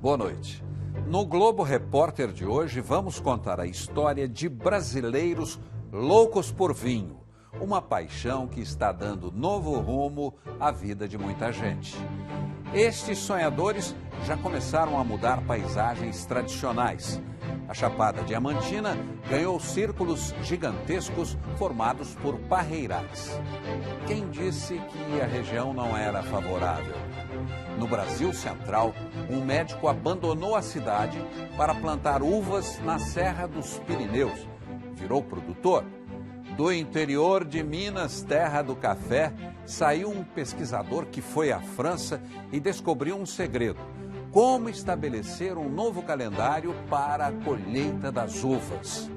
boa noite. No Globo Repórter de hoje vamos contar a história de brasileiros loucos por vinho. Uma paixão que está dando novo rumo à vida de muita gente. Estes sonhadores já começaram a mudar paisagens tradicionais. A Chapada Diamantina ganhou círculos gigantescos formados por parreirais. Quem disse que a região não era favorável? No Brasil Central, um médico abandonou a cidade para plantar uvas na Serra dos Pirineus. Virou produtor. Do interior de Minas, terra do café, saiu um pesquisador que foi à França e descobriu um segredo: como estabelecer um novo calendário para a colheita das uvas.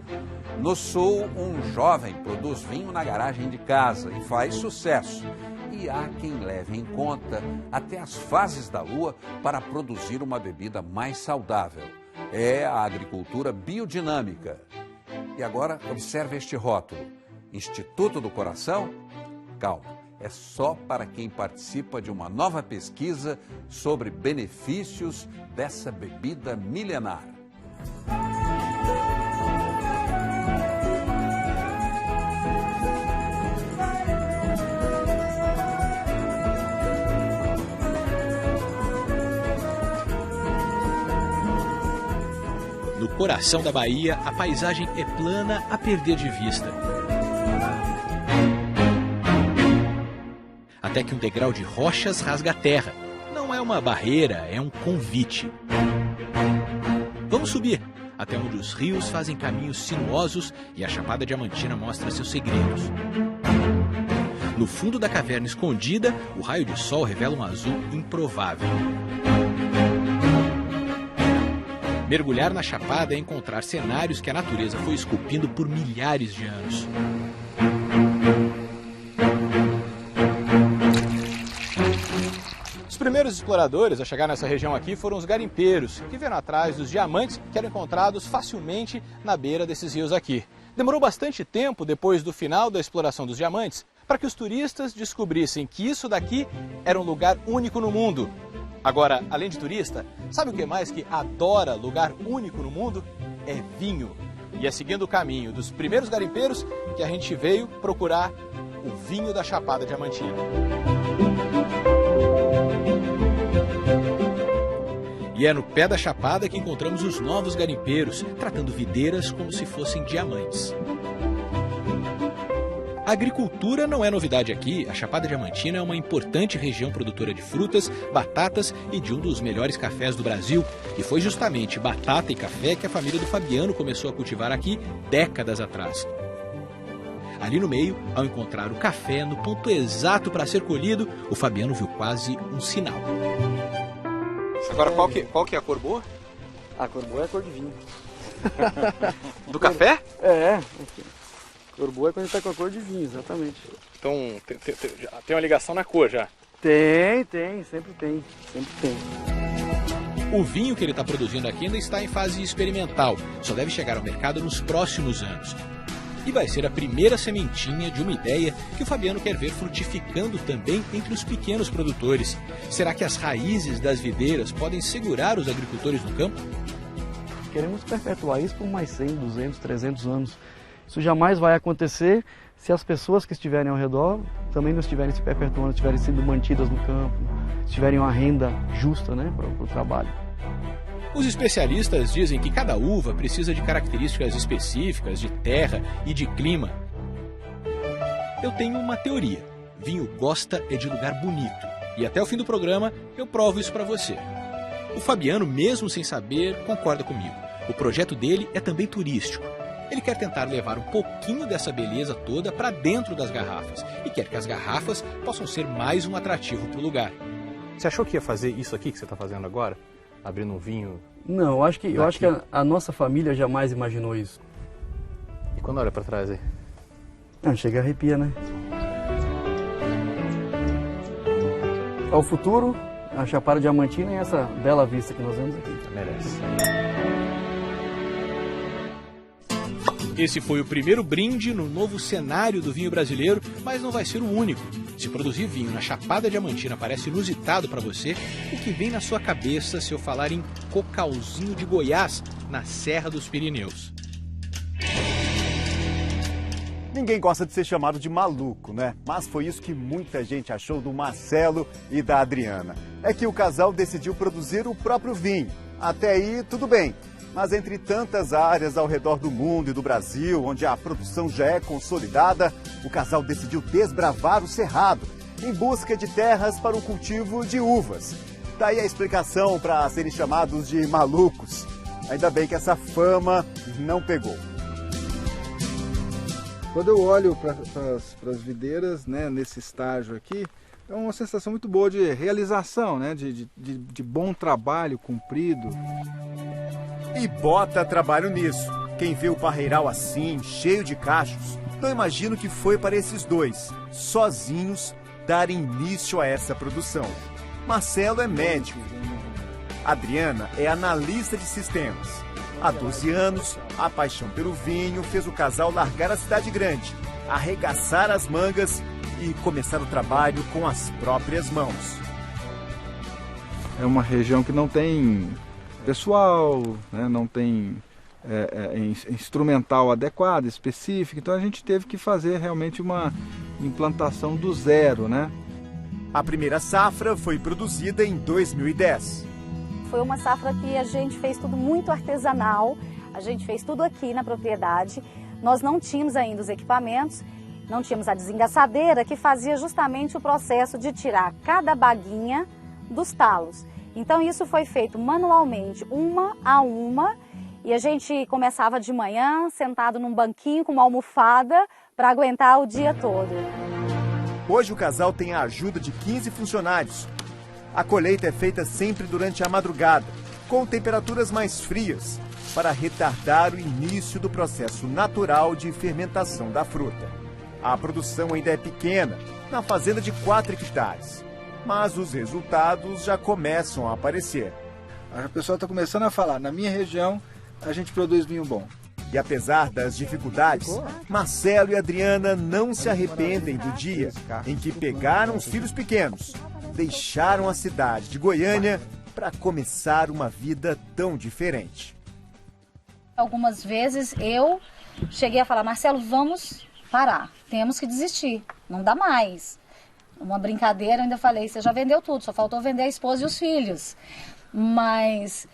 No Sul, um jovem produz vinho na garagem de casa e faz sucesso. E há quem leve em conta até as fases da lua para produzir uma bebida mais saudável. É a agricultura biodinâmica. E agora, observe este rótulo: Instituto do Coração? Calma, é só para quem participa de uma nova pesquisa sobre benefícios dessa bebida milenar. No coração da Bahia, a paisagem é plana a perder de vista. Até que um degrau de rochas rasga a terra. Não é uma barreira, é um convite. Vamos subir, até onde os rios fazem caminhos sinuosos e a Chapada Diamantina mostra seus segredos. No fundo da caverna escondida, o raio de sol revela um azul improvável. Mergulhar na Chapada é encontrar cenários que a natureza foi esculpindo por milhares de anos. Os primeiros exploradores a chegar nessa região aqui foram os garimpeiros, que vieram atrás dos diamantes que eram encontrados facilmente na beira desses rios aqui. Demorou bastante tempo depois do final da exploração dos diamantes para que os turistas descobrissem que isso daqui era um lugar único no mundo. Agora, além de turista, sabe o que mais que adora lugar único no mundo? É vinho. E é seguindo o caminho dos primeiros garimpeiros que a gente veio procurar o vinho da Chapada Diamantina. E é no pé da Chapada que encontramos os novos garimpeiros, tratando videiras como se fossem diamantes. A agricultura não é novidade aqui. A Chapada Diamantina é uma importante região produtora de frutas, batatas e de um dos melhores cafés do Brasil. E foi justamente batata e café que a família do Fabiano começou a cultivar aqui décadas atrás. Ali no meio, ao encontrar o café no ponto exato para ser colhido, o Fabiano viu quase um sinal. Agora, qual que é a cor boa? A cor boa é a cor de vinho. Do café? É. Cor boa é quando está com a cor de vinho, exatamente. Então, tem uma ligação na cor já? Tem, sempre tem. O vinho que ele está produzindo aqui ainda está em fase experimental. Só deve chegar ao mercado nos próximos anos. E vai ser a primeira sementinha de uma ideia que o Fabiano quer ver frutificando também entre os pequenos produtores. Será que as raízes das videiras podem segurar os agricultores no campo? Queremos perpetuar isso por mais 100, 200, 300 anos. Isso jamais vai acontecer se as pessoas que estiverem ao redor também não estiverem se perpetuando, estiverem sendo mantidas no campo, se tiverem uma renda justa, né, para o trabalho. Os especialistas dizem que cada uva precisa de características específicas de terra e de clima. Eu tenho uma teoria. Vinho gosta é de lugar bonito. E até o fim do programa eu provo isso para você. O Fabiano, mesmo sem saber, concorda comigo. O projeto dele é também turístico. Ele quer tentar levar um pouquinho dessa beleza toda para dentro das garrafas e quer que as garrafas possam ser mais um atrativo para o lugar. Você achou que ia fazer isso aqui que você está fazendo agora? Abrindo um vinho? Não, eu acho que a nossa família jamais imaginou isso. E quando olha para trás aí? Não, chega a arrepia, né? Ao futuro, a Chapada Diamantina e essa bela vista que nós vemos aqui. Merece. Esse foi o primeiro brinde no novo cenário do vinho brasileiro, mas não vai ser o único. Se produzir vinho na Chapada Diamantina parece inusitado para você, o que vem na sua cabeça se eu falar em Cocalzinho de Goiás, na Serra dos Pirineus? Ninguém gosta de ser chamado de maluco, né? Mas foi isso que muita gente achou do Marcelo e da Adriana. É que o casal decidiu produzir o próprio vinho. Até aí, tudo bem. Mas entre tantas áreas ao redor do mundo e do Brasil, onde a produção já é consolidada, o casal decidiu desbravar o Cerrado, em busca de terras para o cultivo de uvas. Daí a explicação para serem chamados de malucos. Ainda bem que essa fama não pegou. Quando eu olho para as videiras, né, nesse estágio aqui, é uma sensação muito boa de realização, né, de bom trabalho cumprido. E bota trabalho nisso. Quem vê o parreiral assim, cheio de cachos, não imagino que foi para esses dois, sozinhos, darem início a essa produção. Marcelo é médico. Adriana é analista de sistemas. Há 12 anos, a paixão pelo vinho fez o casal largar a cidade grande, arregaçar as mangas e começar o trabalho com as próprias mãos. É uma região que não tem pessoal, né, não tem instrumental adequado, específico, então a gente teve que fazer realmente uma implantação do zero, né? A primeira safra foi produzida em 2010. Foi uma safra que a gente fez tudo muito artesanal, a gente fez tudo aqui na propriedade. Nós não tínhamos ainda os equipamentos, não tínhamos a desengaçadeira que fazia justamente o processo de tirar cada baguinha dos talos. Então isso foi feito manualmente, uma a uma, e a gente começava de manhã sentado num banquinho com uma almofada para aguentar o dia todo. Hoje o casal tem a ajuda de 15 funcionários. A colheita é feita sempre durante a madrugada, com temperaturas mais frias, para retardar o início do processo natural de fermentação da fruta. A produção ainda é pequena, na fazenda de 4 hectares, mas os resultados já começam a aparecer. A pessoa está começando a falar, na minha região a gente produz vinho bom. E apesar das dificuldades, Marcelo e Adriana não se arrependem do dia em que pegaram os filhos pequenos, deixaram a cidade de Goiânia para começar uma vida tão diferente. Algumas vezes eu cheguei a falar, Marcelo, vamos parar, temos que desistir, não dá mais. Uma brincadeira, eu ainda falei, você já vendeu tudo, só faltou vender a esposa e os filhos. Mas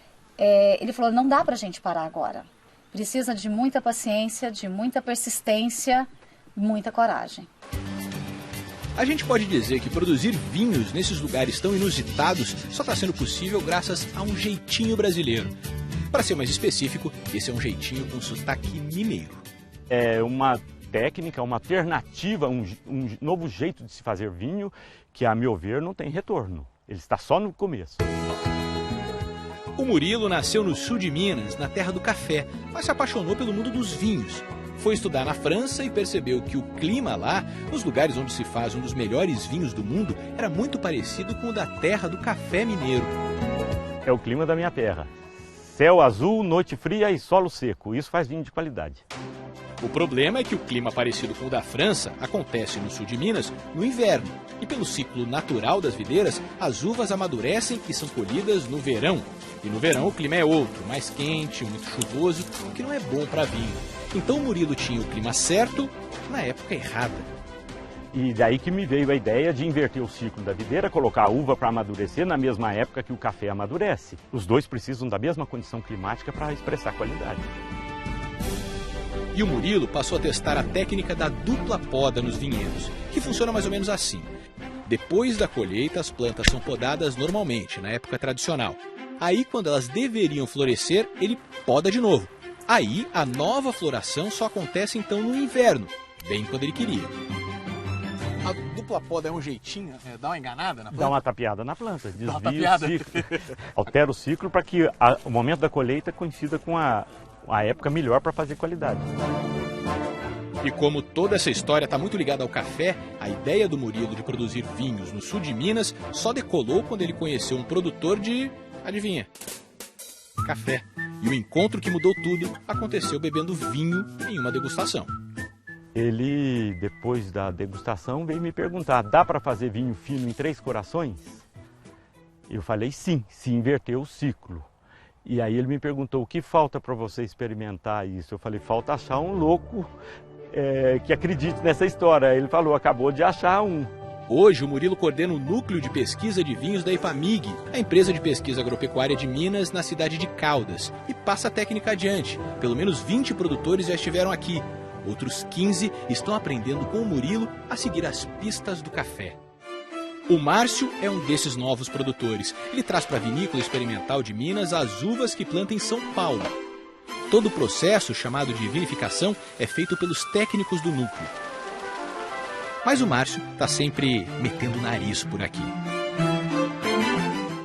ele falou, não dá pra gente parar agora. Precisa de muita paciência, de muita persistência, muita coragem. A gente pode dizer que produzir vinhos nesses lugares tão inusitados só está sendo possível graças a um jeitinho brasileiro. Para ser mais específico, esse é um jeitinho com sotaque mineiro. É uma técnica, uma alternativa, um novo jeito de se fazer vinho que, a meu ver, não tem retorno. Ele está só no começo. O Murilo nasceu no sul de Minas, na terra do café, mas se apaixonou pelo mundo dos vinhos. Foi estudar na França e percebeu que o clima lá, nos lugares onde se faz um dos melhores vinhos do mundo, era muito parecido com o da terra do café mineiro. É o clima da minha terra. Céu azul, noite fria e solo seco. Isso faz vinho de qualidade. O problema é que o clima parecido com o da França acontece no sul de Minas no inverno. E pelo ciclo natural das videiras, as uvas amadurecem e são colhidas no verão. E no verão o clima é outro, mais quente, muito chuvoso, o que não é bom para vinho. Então o Murilo tinha o clima certo na época errada. E daí que me veio a ideia de inverter o ciclo da videira, colocar a uva para amadurecer na mesma época que o café amadurece. Os dois precisam da mesma condição climática para expressar qualidade. E o Murilo passou a testar a técnica da dupla poda nos vinhedos, que funciona mais ou menos assim. Depois da colheita, as plantas são podadas normalmente, na época tradicional. Aí, quando elas deveriam florescer, ele poda de novo. Aí, a nova floração só acontece então no inverno, bem quando ele queria. A dupla poda é um jeitinho, dá uma enganada na planta? Dá uma tapeada na planta, desvia o ciclo, altera o ciclo para que o momento da colheita coincida com a época melhor para fazer qualidade. E como toda essa história está muito ligada ao café, a ideia do Murilo de produzir vinhos no sul de Minas só decolou quando ele conheceu um produtor de... adivinha? Café. E o encontro que mudou tudo aconteceu bebendo vinho em uma degustação. Ele, depois da degustação, veio me perguntar, dá para fazer vinho fino em 3 corações? Eu falei sim, se inverter o ciclo. E aí ele me perguntou, o que falta para você experimentar isso? Eu falei, falta achar um louco que acredite nessa história. Ele falou, acabou de achar um. Hoje, o Murilo coordena o núcleo de pesquisa de vinhos da Ipamig, a empresa de pesquisa agropecuária de Minas, na cidade de Caldas, e passa a técnica adiante. Pelo menos 20 produtores já estiveram aqui. Outros 15 estão aprendendo com o Murilo a seguir as pistas do café. O Márcio é um desses novos produtores. Ele traz para a vinícola experimental de Minas as uvas que planta em São Paulo. Todo o processo, chamado de vinificação, é feito pelos técnicos do núcleo. Mas o Márcio está sempre metendo o nariz por aqui.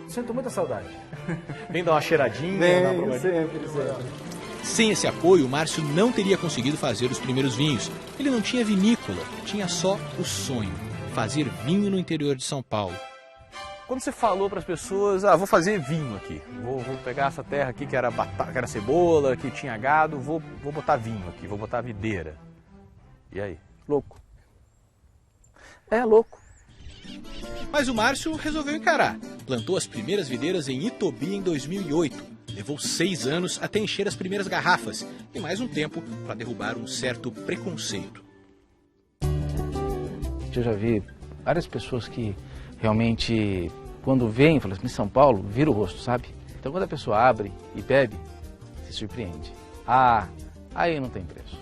Sinto muita saudade. Vem dar uma cheiradinha, dar uma sempre. Sem esse apoio, o Márcio não teria conseguido fazer os primeiros vinhos. Ele não tinha vinícola, tinha só o sonho: fazer vinho no interior de São Paulo. Quando você falou para as pessoas, vou fazer vinho aqui, vou pegar essa terra aqui que era batata, que era cebola, que tinha gado, vou botar vinho aqui, vou botar videira. E aí? Louco. É louco. Mas o Márcio resolveu encarar. Plantou as primeiras videiras em Itobi em 2008. Levou 6 anos até encher as primeiras garrafas e mais um tempo para derrubar um certo preconceito. Eu já vi várias pessoas que realmente, quando vêm, falam assim, em São Paulo, vira o rosto, sabe? Então quando a pessoa abre e bebe, se surpreende. Aí não tem preço.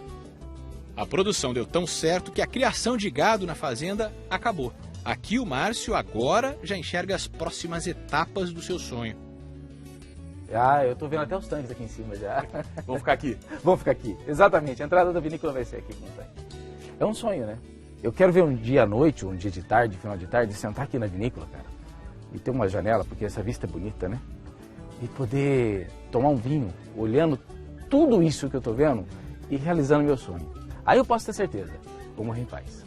A produção deu tão certo que a criação de gado na fazenda acabou. Aqui o Márcio agora já enxerga as próximas etapas do seu sonho. Eu tô vendo até os tanques aqui em cima já. Vamos ficar aqui. Vamos ficar aqui, exatamente. A entrada da vinícola vai ser aqui. É um sonho, né? Eu quero ver um dia à noite, um dia de tarde, final de tarde, sentar aqui na vinícola, cara. E ter uma janela, porque essa vista é bonita, né? E poder tomar um vinho, olhando tudo isso que eu tô vendo e realizando meu sonho. Aí eu posso ter certeza, vou morrer em paz.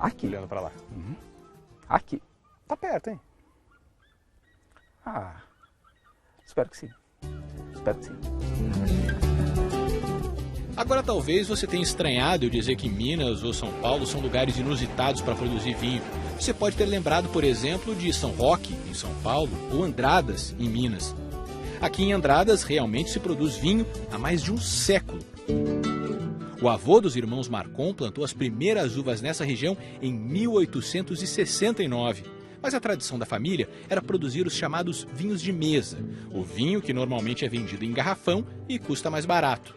Aqui. Olhando para lá. Uhum. Aqui. Tá perto, hein? Espero que sim. Espero que sim. Agora talvez você tenha estranhado eu dizer que Minas ou São Paulo são lugares inusitados para produzir vinho. Você pode ter lembrado, por exemplo, de São Roque, em São Paulo, ou Andradas, em Minas. Aqui em Andradas realmente se produz vinho há mais de um século. O avô dos irmãos Marcon plantou as primeiras uvas nessa região em 1869. Mas a tradição da família era produzir os chamados vinhos de mesa, o vinho que normalmente é vendido em garrafão e custa mais barato.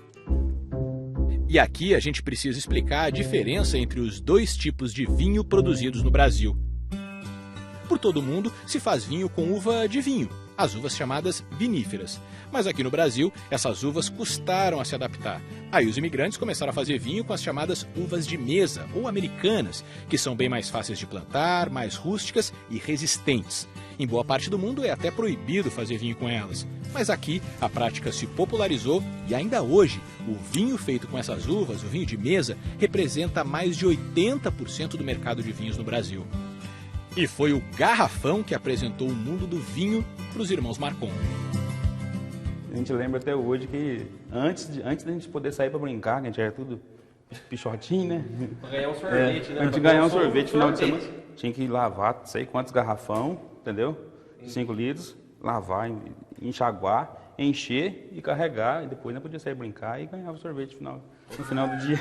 E aqui a gente precisa explicar a diferença entre os 2 tipos de vinho produzidos no Brasil. Por todo o mundo se faz vinho com uva de vinho, as uvas chamadas viníferas. Mas aqui no Brasil, essas uvas custaram a se adaptar. Aí os imigrantes começaram a fazer vinho com as chamadas uvas de mesa ou americanas, que são bem mais fáceis de plantar, mais rústicas e resistentes. Em boa parte do mundo é até proibido fazer vinho com elas. Mas aqui a prática se popularizou e ainda hoje o vinho feito com essas uvas, o vinho de mesa, representa mais de 80% do mercado de vinhos no Brasil. E foi o garrafão que apresentou o mundo do vinho para os irmãos Marcon. A gente lembra até hoje que antes da gente poder sair para brincar, que a gente era tudo pichotinho, né? Pra ganhar um sorvete, né? A gente ganhar um sorvete no final de semana. Tinha que lavar, sei quantos garrafão, entendeu? 5 litros, lavar, enxaguar, encher e carregar. E depois não podia sair brincar e ganhava o sorvete no final do dia.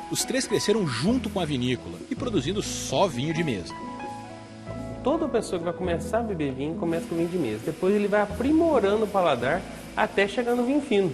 Os 3 cresceram junto com a vinícola e produzindo só vinho de mesa. Toda pessoa que vai começar a beber vinho, começa com vinho de mesa. Depois ele vai aprimorando o paladar até chegar no vinho fino.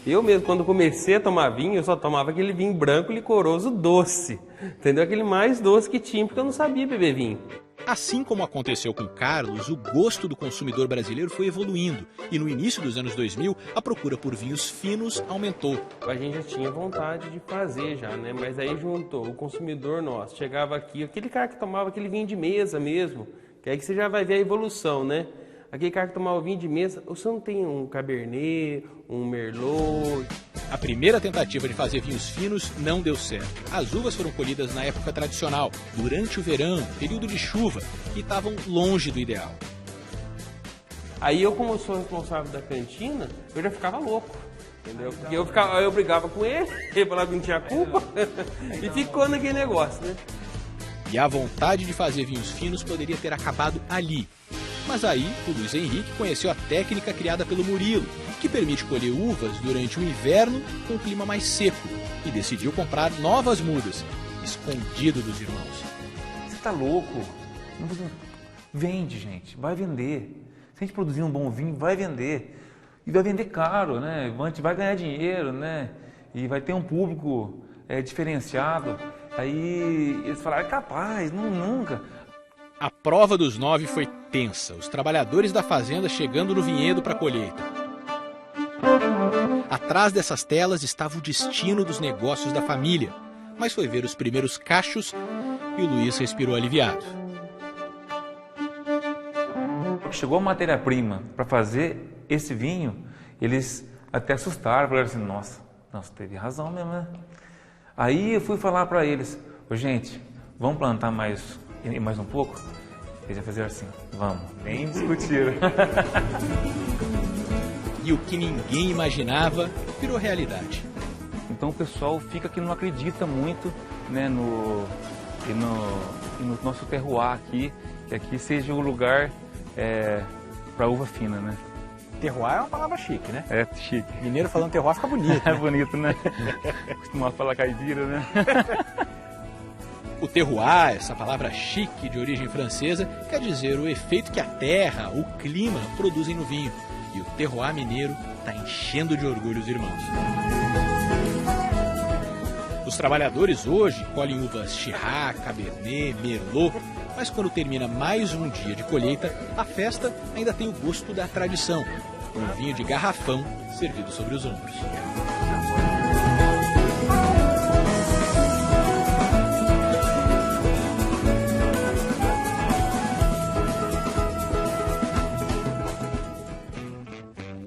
Eu mesmo, quando comecei a tomar vinho, eu só tomava aquele vinho branco licoroso doce. Entendeu? Aquele mais doce que tinha, porque eu não sabia beber vinho. Assim como aconteceu com Carlos, o gosto do consumidor brasileiro foi evoluindo e no início dos anos 2000 a procura por vinhos finos aumentou. A gente já tinha vontade de fazer já, né? Mas aí juntou o consumidor nosso, chegava aqui, aquele cara que tomava aquele vinho de mesa mesmo, que aí que você já vai ver a evolução, né? Aquele cara que tomava vinho de mesa, você não tem um Cabernet, um Merlot. A primeira tentativa de fazer vinhos finos não deu certo. As uvas foram colhidas na época tradicional, durante o verão, período de chuva, e estavam longe do ideal. Aí eu, como eu sou responsável da cantina, eu já ficava louco. Entendeu? Porque eu brigava com ele falava que não tinha culpa, e ficou naquele negócio, né? E a vontade de fazer vinhos finos poderia ter acabado ali. Mas aí o Luiz Henrique conheceu a técnica criada pelo Murilo, que permite colher uvas durante o inverno com o clima mais seco, e decidiu comprar novas mudas, escondido dos irmãos. Você tá louco? Vende, gente, vai vender. Se a gente produzir um bom vinho, vai vender. E vai vender caro, né? A gente vai ganhar dinheiro, né? E vai ter um público diferenciado. Aí eles falaram, é capaz, nunca. A prova dos 9 foi tensa, os trabalhadores da fazenda chegando no vinhedo para a colheita. Atrás dessas telas estava o destino dos negócios da família, mas foi ver os primeiros cachos e o Luiz respirou aliviado. Chegou a matéria-prima para fazer esse vinho, eles até assustaram, falaram assim, nossa, teve razão mesmo, né? Aí eu fui falar para eles, gente, vamos plantar mais um pouco? Eles já fizeram assim, vamos, nem discutiram. E o que ninguém imaginava virou realidade. Então o pessoal fica que não acredita muito, né, no nosso terroir aqui, que aqui seja o lugar para uva fina, né? Terroir é uma palavra chique, né? É, chique. Mineiro falando terroir fica bonito. É bonito, né? Costumava falar caipira, né? O terroir, essa palavra chique de origem francesa, quer dizer o efeito que a terra, o clima produzem no vinho. E o terroir mineiro está enchendo de orgulho os irmãos. Os trabalhadores hoje colhem uvas Syrah, Cabernet, Merlot, mas quando termina mais um dia de colheita, a festa ainda tem o gosto da tradição, um vinho de garrafão servido sobre os ombros.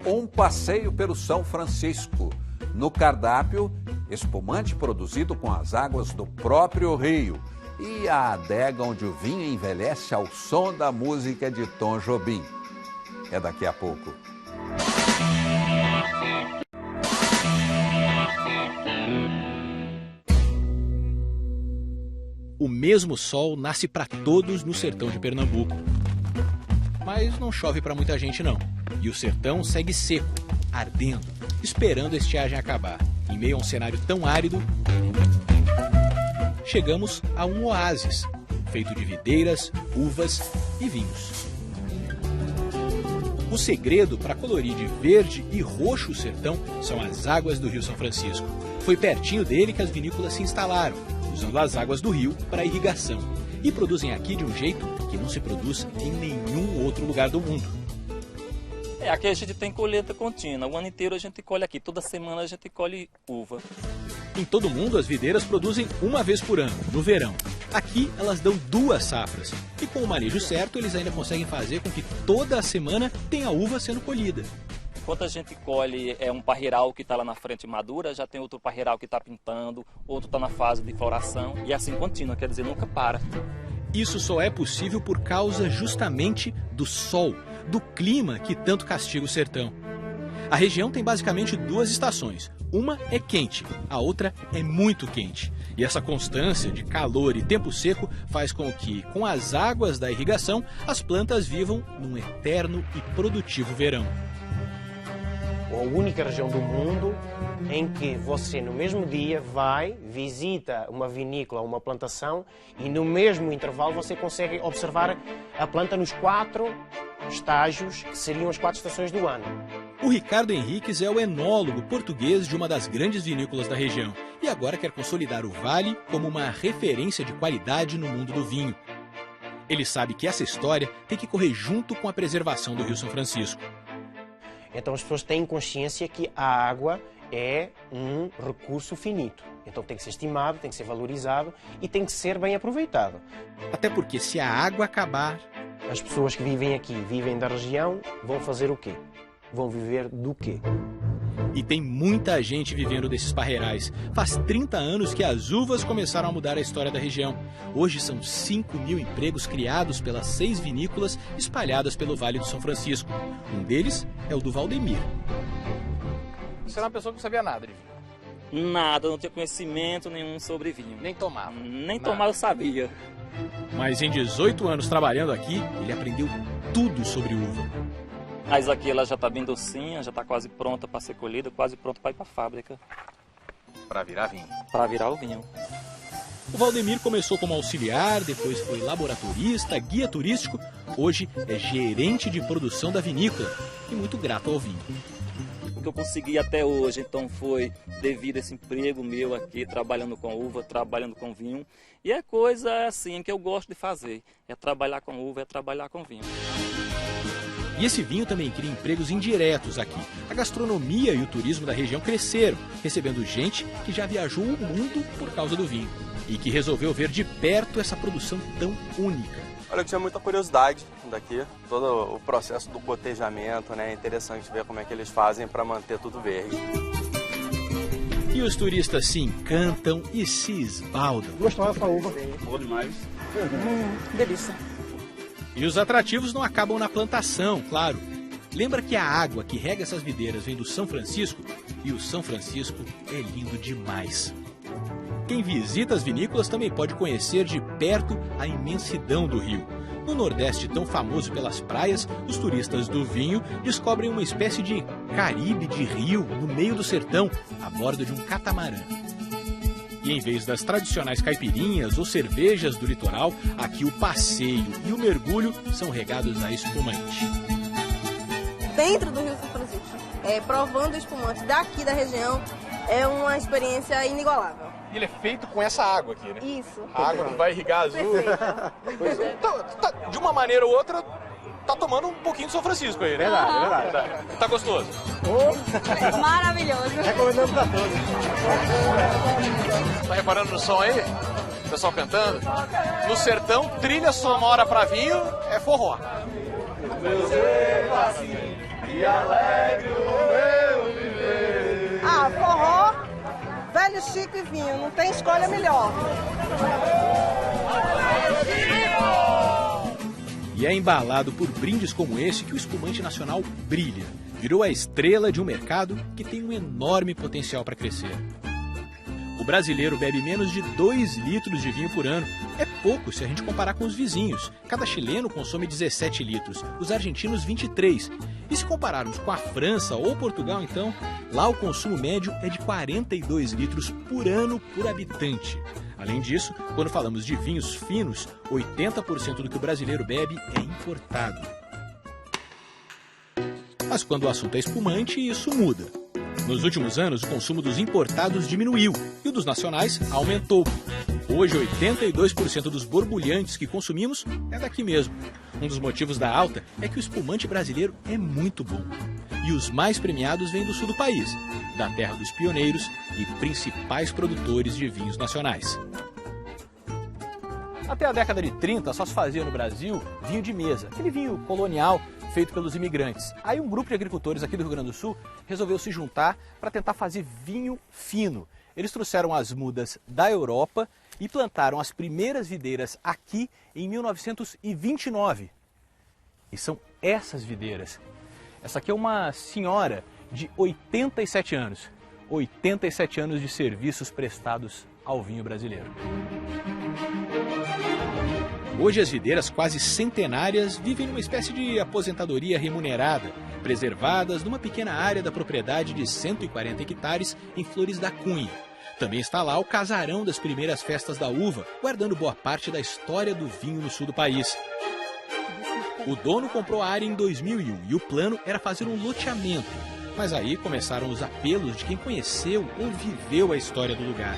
Um passeio pelo São Francisco. No cardápio, espumante produzido com as águas do próprio rio. E a adega onde o vinho envelhece ao som da música de Tom Jobim. É daqui a pouco. O mesmo sol nasce para todos no sertão de Pernambuco. Mas não chove para muita gente não. E o sertão segue seco, ardendo, esperando a estiagem acabar. Em meio a um cenário tão árido, chegamos a um oásis, feito de videiras, uvas e vinhos. O segredo para colorir de verde e roxo o sertão são as águas do Rio São Francisco. Foi pertinho dele que as vinícolas se instalaram, usando as águas do rio para irrigação. E produzem aqui de um jeito que não se produz em nenhum outro lugar do mundo. Aqui a gente tem colheita contínua, o ano inteiro a gente colhe aqui, toda semana a gente colhe uva. Em todo o mundo, as videiras produzem uma vez por ano, no verão. Aqui, elas dão 2 safras. E com o manejo certo, eles ainda conseguem fazer com que toda a semana tenha uva sendo colhida. Enquanto a gente colhe um parreiral que está lá na frente madura, já tem outro parreiral que está pintando, outro está na fase de floração, e assim contínua, quer dizer, nunca para. Isso só é possível por causa justamente do sol, do clima que tanto castiga o sertão. A região tem basicamente 2 estações. Uma é quente, a outra é muito quente. E essa constância de calor e tempo seco faz com que, com as águas da irrigação, as plantas vivam num eterno e produtivo verão. A única região do mundo em que você no mesmo dia vai, visita uma vinícola, uma plantação e no mesmo intervalo você consegue observar a planta nos 4 estágios que seriam as 4 estações do ano. O Ricardo Henriques é o enólogo português de uma das grandes vinícolas da região e agora quer consolidar o Vale como uma referência de qualidade no mundo do vinho. Ele sabe que essa história tem que correr junto com a preservação do Rio São Francisco. Então as pessoas têm consciência que a água é um recurso finito. Então tem que ser estimado, tem que ser valorizado e tem que ser bem aproveitado. Até porque se a água acabar... As pessoas que vivem aqui, vivem da região, vão fazer o quê? Vão viver do quê? E tem muita gente vivendo desses parreirais. Faz 30 anos que as uvas começaram a mudar a história da região. Hoje são 5.000 empregos criados pelas 6 vinícolas espalhadas pelo Vale do São Francisco. Um deles é o do Valdemir. Você era uma pessoa que não sabia nada de vinho? Nada, não tinha conhecimento nenhum sobre vinho. Nem tomava? Nem tomar eu sabia. Mas em 18 anos trabalhando aqui, ele aprendeu tudo sobre uva. Mas aqui ela já está bem docinha, já está quase pronta para ser colhida, quase pronta para ir para a fábrica. Para virar vinho? Para virar o vinho. O Valdemir começou como auxiliar, depois foi laboratorista, guia turístico, hoje é gerente de produção da vinícola e muito grato ao vinho. O que eu consegui até hoje, então, foi devido a esse emprego meu aqui, trabalhando com uva, trabalhando com vinho. E é coisa assim que eu gosto de fazer, é trabalhar com uva, é trabalhar com vinho. E esse vinho também cria empregos indiretos aqui. A gastronomia e o turismo da região cresceram, recebendo gente que já viajou o mundo por causa do vinho e que resolveu ver de perto essa produção tão única. Olha, eu tinha muita curiosidade daqui, todo o processo do gotejamento, né? É interessante ver como é que eles fazem para manter tudo verde. E os turistas se encantam e se esbaldam. Gostou dessa uva? Boa demais. Delícia. E os atrativos não acabam na plantação, claro. Lembra que a água que rega essas videiras vem do São Francisco? E o São Francisco é lindo demais. Quem visita as vinícolas também pode conhecer de perto a imensidão do rio. No Nordeste, tão famoso pelas praias, os turistas do vinho descobrem uma espécie de Caribe de rio no meio do sertão, a bordo de um catamarã. E em vez das tradicionais caipirinhas ou cervejas do litoral, aqui o passeio e o mergulho são regados a espumante. Dentro do Rio São Francisco, provando o espumante daqui da região, é uma experiência inigualável. E ele é feito com essa água aqui, né? Isso. A água que vai irrigar as uvas. De uma maneira ou outra, tá tomando um pouquinho de São Francisco aí, né? Verdade. Tá gostoso? Maravilhoso. Recomendamos pra todos. Tá reparando no som aí? O pessoal cantando? No sertão, trilha sonora pra vinho é forró. Meu ser assim e alegre o meu viver. Forró, velho, chico e vinho, não tem escolha melhor. E é embalado por brindes como esse que o espumante nacional brilha. Virou a estrela de um mercado que tem um enorme potencial para crescer. O brasileiro bebe menos de 2 litros de vinho por ano. É pouco se a gente comparar com os vizinhos. Cada chileno consome 17 litros, os argentinos 23. E se compararmos com a França ou Portugal, então, lá o consumo médio é de 42 litros por ano por habitante. Além disso, quando falamos de vinhos finos, 80% do que o brasileiro bebe é importado. Mas quando o assunto é espumante, isso muda. Nos últimos anos, o consumo dos importados diminuiu e o dos nacionais aumentou. Hoje, 82% dos borbulhantes que consumimos é daqui mesmo. Um dos motivos da alta é que o espumante brasileiro é muito bom. E os mais premiados vêm do sul do país, da terra dos pioneiros e principais produtores de vinhos nacionais. Até a década de 30 só se fazia no Brasil vinho de mesa, aquele vinho colonial feito pelos imigrantes. Aí um grupo de agricultores aqui do Rio Grande do Sul resolveu se juntar para tentar fazer vinho fino. Eles trouxeram as mudas da Europa e plantaram as primeiras videiras aqui em 1929. E são essas videiras. Essa aqui é uma senhora de 87 anos. 87 anos de serviços prestados ao vinho brasileiro. Hoje as videiras quase centenárias vivem numa espécie de aposentadoria remunerada, preservadas numa pequena área da propriedade de 140 hectares em Flores da Cunha. Também está lá o casarão das primeiras festas da uva, guardando boa parte da história do vinho no sul do país. O dono comprou a área em 2001 e o plano era fazer um loteamento. Mas aí começaram os apelos de quem conheceu ou viveu a história do lugar.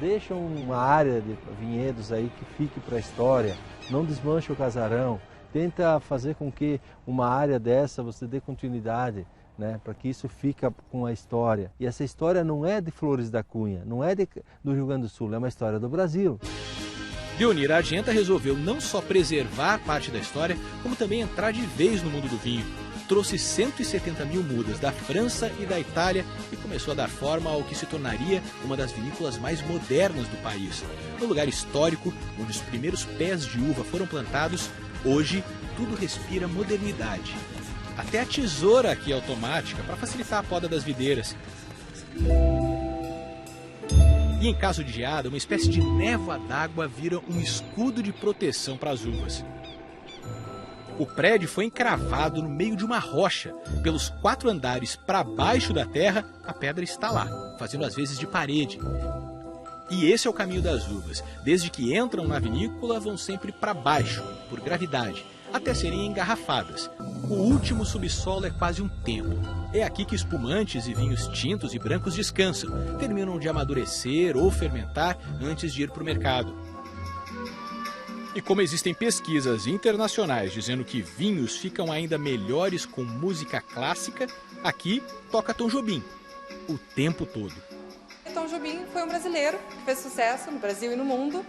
Deixa uma área de vinhedos aí que fique para a história, não desmanche o casarão, tenta fazer com que uma área dessa você dê continuidade, né, para que isso fique com a história. E essa história não é de Flores da Cunha, não é do Rio Grande do Sul, é uma história do Brasil. Deonir Argenta resolveu não só preservar parte da história, como também entrar de vez no mundo do vinho. trouxe 170 mil mudas da França e da Itália e começou a dar forma ao que se tornaria uma das vinícolas mais modernas do país. No lugar histórico, onde os primeiros pés de uva foram plantados, hoje tudo respira modernidade. Até a tesoura aqui é automática para facilitar a poda das videiras. E em caso de geada, uma espécie de névoa d'água vira um escudo de proteção para as uvas. O prédio foi encravado no meio de uma rocha. Pelos 4 andares para baixo da terra, a pedra está lá, fazendo as vezes de parede. E esse é o caminho das uvas. Desde que entram na vinícola, vão sempre para baixo, por gravidade, até serem engarrafadas. O último subsolo é quase um templo. É aqui que espumantes e vinhos tintos e brancos descansam, terminam de amadurecer ou fermentar antes de ir para o mercado. E como existem pesquisas internacionais dizendo que vinhos ficam ainda melhores com música clássica, aqui toca Tom Jobim, o tempo todo. Tom Jobim foi um brasileiro que fez sucesso no Brasil e no mundo,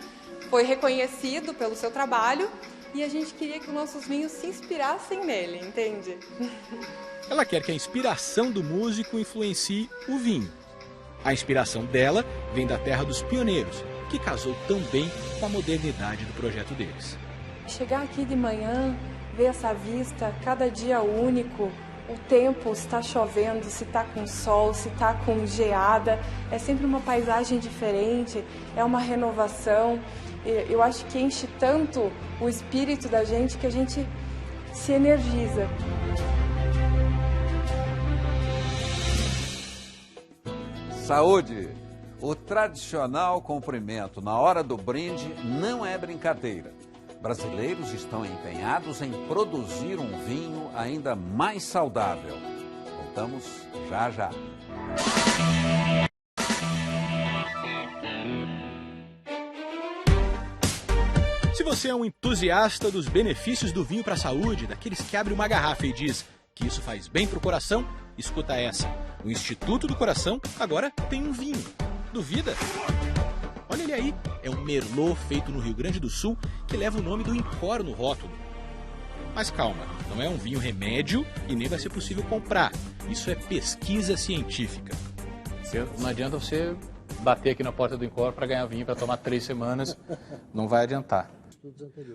foi reconhecido pelo seu trabalho e a gente queria que os nossos vinhos se inspirassem nele, entende? Ela quer que a inspiração do músico influencie o vinho. A inspiração dela vem da terra dos pioneiros, que casou tão bem com a modernidade do projeto deles. Chegar aqui de manhã, ver essa vista, cada dia único, o tempo, se está chovendo, se está com sol, se está com geada, é sempre uma paisagem diferente, é uma renovação. Eu acho que enche tanto o espírito da gente que a gente se energiza. Saúde! O tradicional cumprimento na hora do brinde não é brincadeira. Brasileiros estão empenhados em produzir um vinho ainda mais saudável. Voltamos já já. Se você é um entusiasta dos benefícios do vinho para a saúde, daqueles que abre uma garrafa e diz que isso faz bem para o coração, escuta essa. O Instituto do Coração agora tem um vinho. Duvida? Olha ele aí, é um Merlot feito no Rio Grande do Sul que leva o nome do Incor no rótulo. Mas calma, não é um vinho remédio e nem vai ser possível comprar. Isso é pesquisa científica. Não adianta você bater aqui na porta do Incor para ganhar vinho para tomar 3 semanas, não vai adiantar.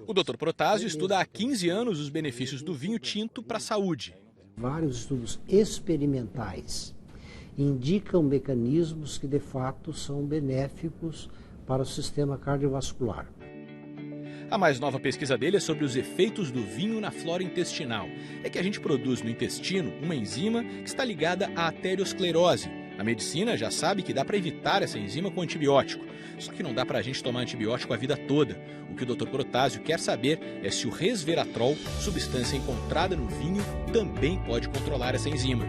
O Dr. Protásio estuda há 15 anos os benefícios do vinho tinto para a saúde. Vários estudos experimentais indicam mecanismos que de fato são benéficos para o sistema cardiovascular. A mais nova pesquisa dele é sobre os efeitos do vinho na flora intestinal. É que a gente produz no intestino uma enzima que está ligada à arteriosclerose. A medicina já sabe que dá para evitar essa enzima com antibiótico. Só que não dá para a gente tomar antibiótico a vida toda. O que o Dr. Protásio quer saber é se o resveratrol, substância encontrada no vinho, também pode controlar essa enzima.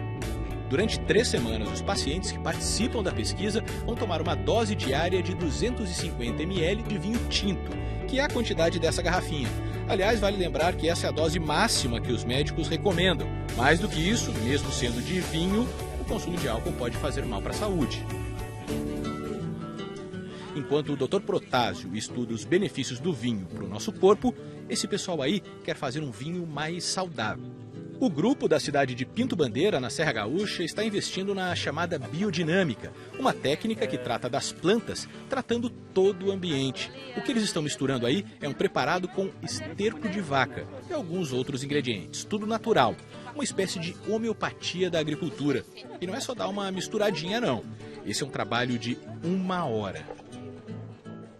Durante 3 semanas, os pacientes que participam da pesquisa vão tomar uma dose diária de 250 ml de vinho tinto, que é a quantidade dessa garrafinha. Aliás, vale lembrar que essa é a dose máxima que os médicos recomendam. Mais do que isso, mesmo sendo de vinho, o consumo de álcool pode fazer mal para a saúde. Enquanto o Dr. Protásio estuda os benefícios do vinho para o nosso corpo, esse pessoal aí quer fazer um vinho mais saudável. O grupo da cidade de Pinto Bandeira, na Serra Gaúcha, está investindo na chamada biodinâmica, uma técnica que trata das plantas, tratando todo o ambiente. O que eles estão misturando aí é um preparado com esterco de vaca e alguns outros ingredientes, tudo natural. Uma espécie de homeopatia da agricultura. E não é só dar uma misturadinha, não. Esse é um trabalho de 1 hora.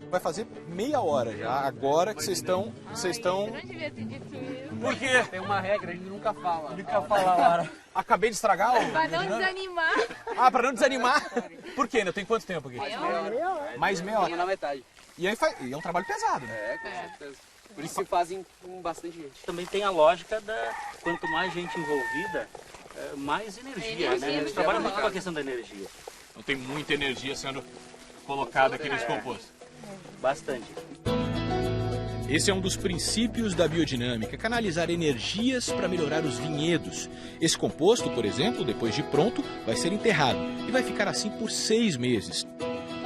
Vai fazer meia hora já, agora que vocês estão... Eu não devia ter dito isso. Por quê? Tem uma regra, a gente nunca fala. Nunca fala a hora. Acabei de estragar o... Pra não desanimar. Ah, pra não desanimar? Por quê? Ainda tem quanto tempo aqui? Meia hora. Mais meia hora. Na metade. E aí é um trabalho pesado, né? É, com certeza. Por isso que fazem com bastante gente. Também tem a lógica da quanto mais gente envolvida, mais energia, né? Eles trabalham muito com a questão da energia. Então tem muita energia sendo colocada aqui nesse composto. Bastante. Esse é um dos princípios da biodinâmica, canalizar energias para melhorar os vinhedos. Esse composto, por exemplo, depois de pronto, vai ser enterrado e vai ficar assim por 6 meses.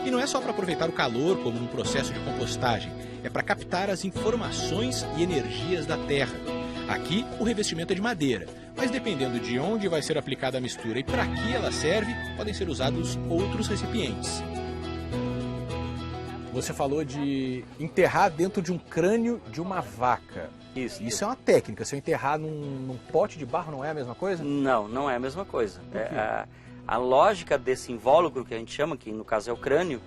E não é só para aproveitar o calor como num processo de compostagem, é para captar as informações e energias da terra. Aqui, o revestimento é de madeira, Mas dependendo de onde vai ser aplicada a mistura e para que ela serve, podem ser usados outros recipientes. Você falou de enterrar dentro de um crânio de uma vaca. Isso é uma técnica. Se eu enterrar num pote de barro, não é a mesma coisa? Não, não é a mesma coisa. A lógica desse invólucro, que a gente chama, que no caso é o crânio,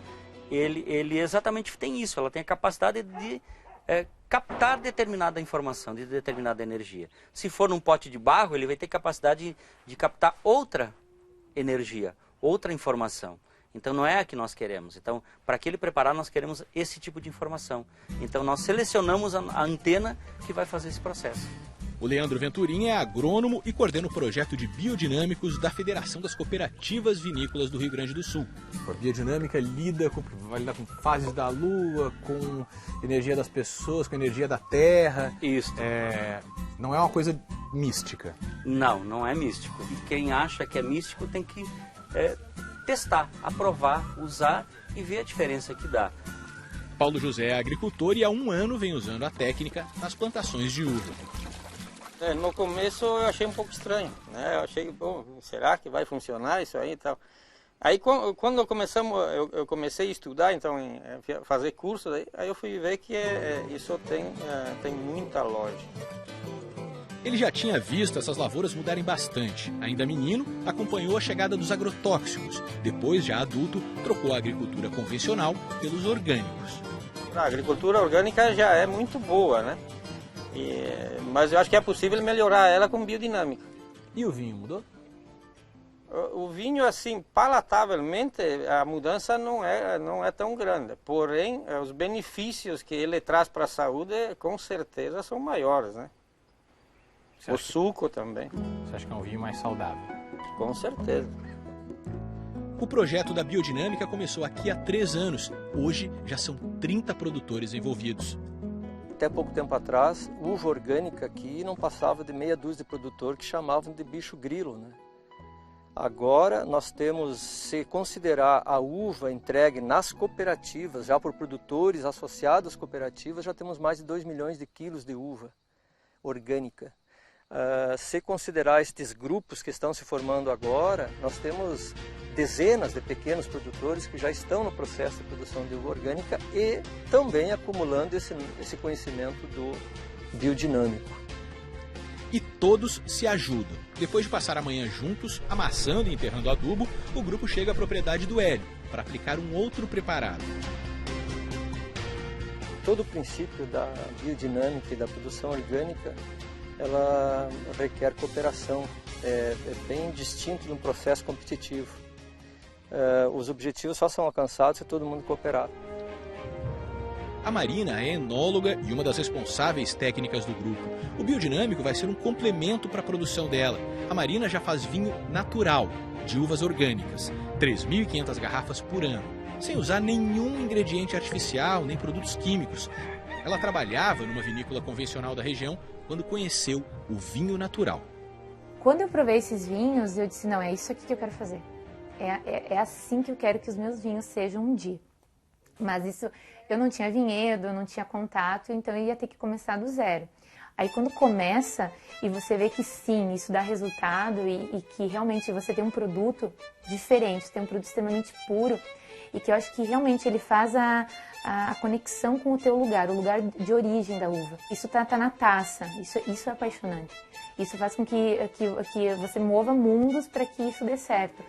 ele exatamente tem isso. Ela tem a capacidade de captar determinada informação, de determinada energia. Se for num pote de barro, ele vai ter capacidade de captar outra energia, outra informação. Então não é a que nós queremos. Então, para aquele preparar, nós queremos esse tipo de informação. Então nós selecionamos a antena que vai fazer esse processo. O Leandro Venturim é agrônomo e coordena o projeto de biodinâmicos da Federação das Cooperativas Vinícolas do Rio Grande do Sul. A biodinâmica vai lidar com fases da lua, com energia das pessoas, com energia da terra. Isso. Não é uma coisa mística. Não, não é místico. E quem acha que é místico tem que testar, aprovar, usar e ver a diferença que dá. Paulo José é agricultor e há 1 ano vem usando a técnica nas plantações de uva. No começo eu achei um pouco estranho, né? Eu achei, bom, será que vai funcionar isso aí e tal? Aí quando eu comecei a estudar, então, fazer curso, aí eu fui ver que isso tem muita lógica. Ele já tinha visto essas lavouras mudarem bastante. Ainda menino, acompanhou a chegada dos agrotóxicos. Depois, já adulto, trocou a agricultura convencional pelos orgânicos. A agricultura orgânica já é muito boa, né? Mas eu acho que é possível melhorar ela com biodinâmica. E o vinho mudou? O vinho, assim, palatavelmente, a mudança não é tão grande. Porém, os benefícios que ele traz para a saúde, com certeza, são maiores, né? O suco também. Você acha que é um vinho mais saudável? Com certeza. O projeto da biodinâmica começou aqui há 3 anos. Hoje, já são 30 produtores envolvidos. Até pouco tempo atrás, uva orgânica aqui não passava de meia dúzia de produtor que chamavam de bicho grilo, né? Agora nós temos, se considerar a uva entregue nas cooperativas, já por produtores associados às cooperativas, já temos mais de 2 milhões de quilos de uva orgânica. Se considerar estes grupos que estão se formando agora, nós temos dezenas de pequenos produtores que já estão no processo de produção de uva orgânica e também acumulando esse conhecimento do biodinâmico. E todos se ajudam. Depois de passar a manhã juntos, amassando e enterrando adubo, o grupo chega à propriedade do Hélio para aplicar um outro preparado. Todo o princípio da biodinâmica e da produção orgânica, ela requer cooperação, é bem distinto de um processo competitivo. Os objetivos só são alcançados se todo mundo cooperar. A Marina é enóloga e uma das responsáveis técnicas do grupo. O biodinâmico vai ser um complemento para a produção dela. A Marina já faz vinho natural, de uvas orgânicas, 3.500 garrafas por ano, sem usar nenhum ingrediente artificial nem produtos químicos. Ela trabalhava numa vinícola convencional da região quando conheceu o vinho natural. Quando eu provei esses vinhos, eu disse, não, é isso aqui que eu quero fazer. É assim que eu quero que os meus vinhos sejam um dia. Mas isso, eu não tinha vinhedo, eu não tinha contato, então eu ia ter que começar do zero. Aí quando começa e você vê que sim, isso dá resultado e que realmente você tem um produto diferente, você tem um produto extremamente puro e que eu acho que realmente ele faz a conexão com o teu lugar, o lugar de origem da uva. Isso tá na taça, isso é apaixonante. Isso faz com que você mova mundos para que isso dê certo.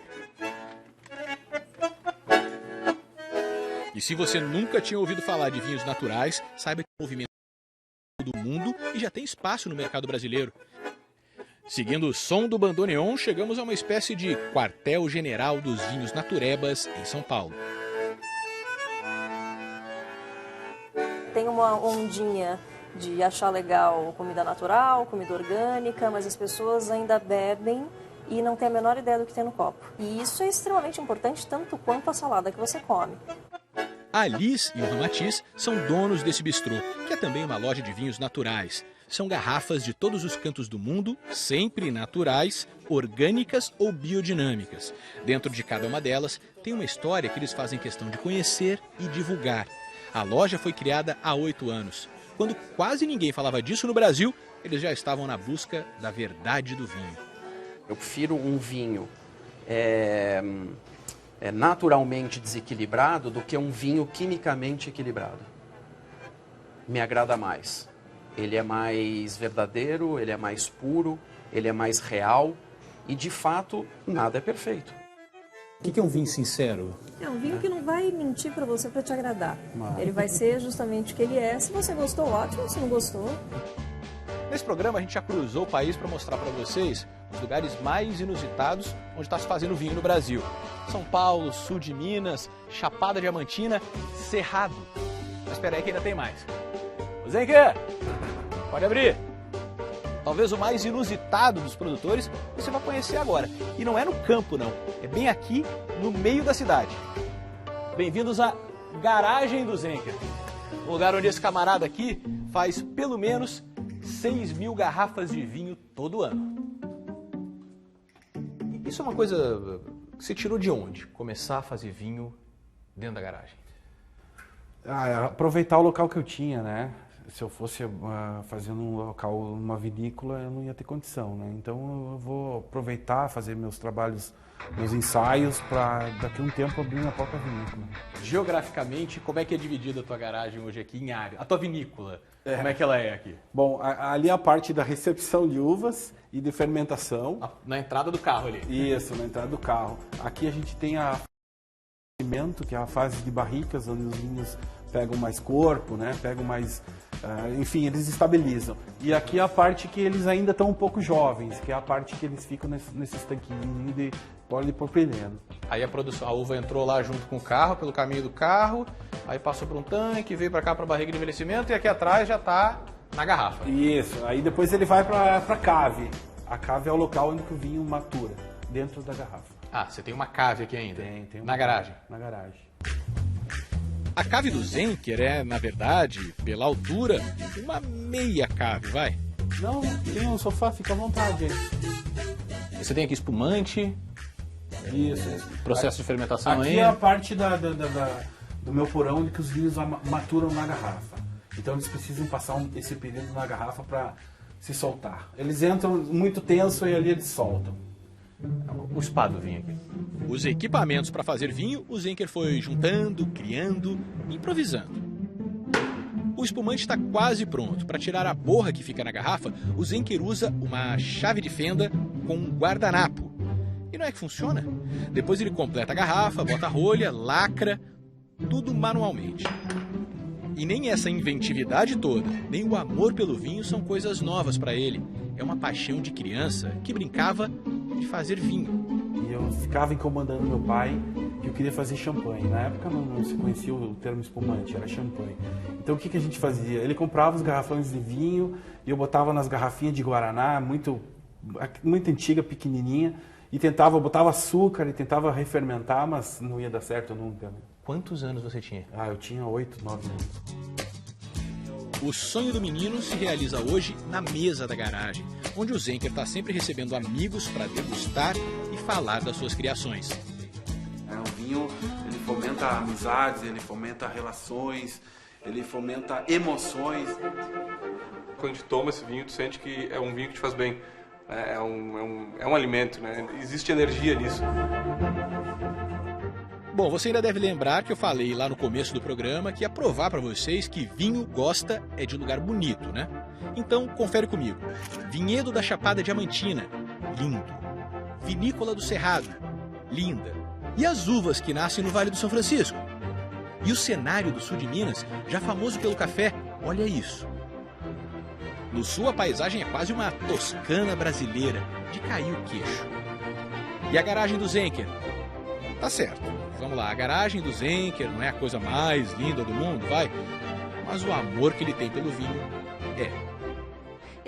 E se você nunca tinha ouvido falar de vinhos naturais, saiba que o movimento do mundo e já tem espaço no mercado brasileiro. Seguindo o som do bandoneon, chegamos a uma espécie de quartel-general dos vinhos naturebas em São Paulo. Tem uma ondinha de achar legal comida natural, comida orgânica, mas as pessoas ainda bebem e não têm a menor ideia do que tem no copo. E isso é extremamente importante, tanto quanto a salada que você come. A Alice e o Ramatiz são donos desse bistrô, que é também uma loja de vinhos naturais. São garrafas de todos os cantos do mundo, sempre naturais, orgânicas ou biodinâmicas. Dentro de cada uma delas tem uma história que eles fazem questão de conhecer e divulgar. A loja foi criada há 8 anos. Quando quase ninguém falava disso no Brasil, eles já estavam na busca da verdade do vinho. Eu prefiro um vinho naturalmente desequilibrado do que um vinho quimicamente equilibrado. Me agrada mais. Ele é mais verdadeiro, ele é mais puro, ele é mais real e, de fato, nada é perfeito. O que é um vinho sincero? É um vinho que não vai mentir para você para te agradar. Não. Ele vai ser justamente o que ele é. Se você gostou, ótimo. Se não gostou... Nesse programa a gente já cruzou o país para mostrar para vocês os lugares mais inusitados onde está se fazendo vinho no Brasil. São Paulo, sul de Minas, Chapada Diamantina, Cerrado. Mas espera aí que ainda tem mais. Zenker, pode abrir. Talvez o mais inusitado dos produtores você vai conhecer agora. E não é no campo não, é bem aqui no meio da cidade. Bem-vindos à Garagem do Zenker. O lugar onde esse camarada aqui faz pelo menos 6.000 garrafas de vinho todo ano. Isso é uma coisa que você tirou de onde? Começar a fazer vinho dentro da garagem? Aproveitar o local que eu tinha, né? Se eu fosse fazer num local, numa vinícola, eu não ia ter condição, né? Então eu vou aproveitar, fazer meus trabalhos, meus ensaios, para daqui a um tempo abrir minha própria vinícola. Geograficamente, como é que é dividida a tua garagem hoje aqui em área? A tua vinícola, como é que ela é aqui? Bom, ali é a parte da recepção de uvas e de fermentação. Na entrada do carro ali. Isso, na entrada do carro. Aqui a gente tem a fermento, que é a fase de barricas, onde os vinhos pegam mais corpo, né? Pegam mais... enfim, eles estabilizam. E aqui é a parte que eles ainda estão um pouco jovens, que é a parte que eles ficam nesses tanquinhos de polipropileno. Aí a uva entrou lá junto com o carro, pelo caminho do carro, aí passou por um tanque, veio para cá para a barriga de envelhecimento e aqui atrás já está na garrafa. Isso, aí depois ele vai para a cave. A cave é o local onde o vinho matura, dentro da garrafa. Ah, você tem uma cave aqui ainda? Tem na garagem? Na garagem. A cave do Zenker é, na verdade, pela altura, uma meia cave, vai? Não, tem um sofá, fica à vontade aí. Você tem aqui espumante? Isso. Processo de fermentação aí? Aqui é a parte do meu porão onde que os vinhos maturam na garrafa. Então eles precisam passar esse período na garrafa para se soltar. Eles entram muito tenso e ali eles soltam. O spa do vinho aqui. Os equipamentos para fazer vinho, o Zenker foi juntando, criando, improvisando. O espumante está quase pronto. Para tirar a borra que fica na garrafa, o Zenker usa uma chave de fenda com um guardanapo. E não é que funciona? Depois ele completa a garrafa, bota a rolha, lacra, tudo manualmente. E nem essa inventividade toda, nem o amor pelo vinho são coisas novas para ele. É uma paixão de criança que brincava de fazer vinho. E eu ficava incomodando meu pai que eu queria fazer champanhe. Na época não se conhecia o termo espumante, era champanhe. Então o que a gente fazia? Ele comprava os garrafões de vinho e eu botava nas garrafinhas de guaraná, muito antiga, pequenininha, e botava açúcar e tentava refermentar, mas não ia dar certo nunca. Quantos anos você tinha? Eu tinha 8, 9 anos. O sonho do menino se realiza hoje na mesa da garagem, onde o Zenker está sempre recebendo amigos para degustar e falar das suas criações. O vinho, ele fomenta amizades, ele fomenta relações, ele fomenta emoções. Quando a gente toma esse vinho, tu sente que é um vinho que te faz bem. É um alimento, né? Existe energia nisso. Bom, você ainda deve lembrar que eu falei lá no começo do programa que ia provar para vocês que vinho gosta é de lugar bonito, né? Então, confere comigo. Vinhedo da Chapada Diamantina, lindo. Vinícola do Cerrado, linda. E as uvas que nascem no Vale do São Francisco? E o cenário do sul de Minas, já famoso pelo café, olha isso. No sul a paisagem é quase uma Toscana brasileira, de cair o queixo. E a garagem do Zenker? Tá certo. Vamos lá, a garagem do Zenker não é a coisa mais linda do mundo, vai? Mas o amor que ele tem pelo vinho é.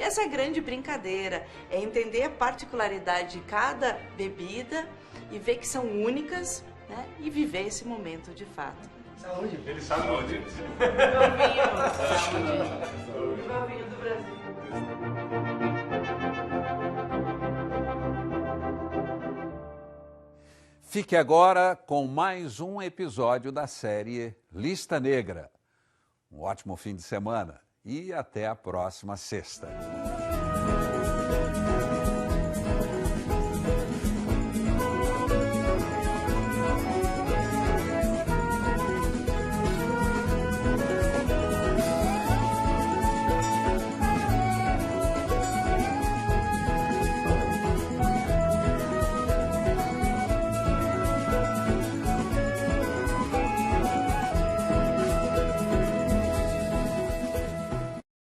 Essa é a grande brincadeira, é entender a particularidade de cada bebida e ver que são únicas, né? E viver esse momento de fato. Saúde. Ele sabe onde. Igual vinho. Saúde. Igual vinho do Brasil. Fique agora com mais um episódio da série Lista Negra. Um ótimo fim de semana e até a próxima sexta.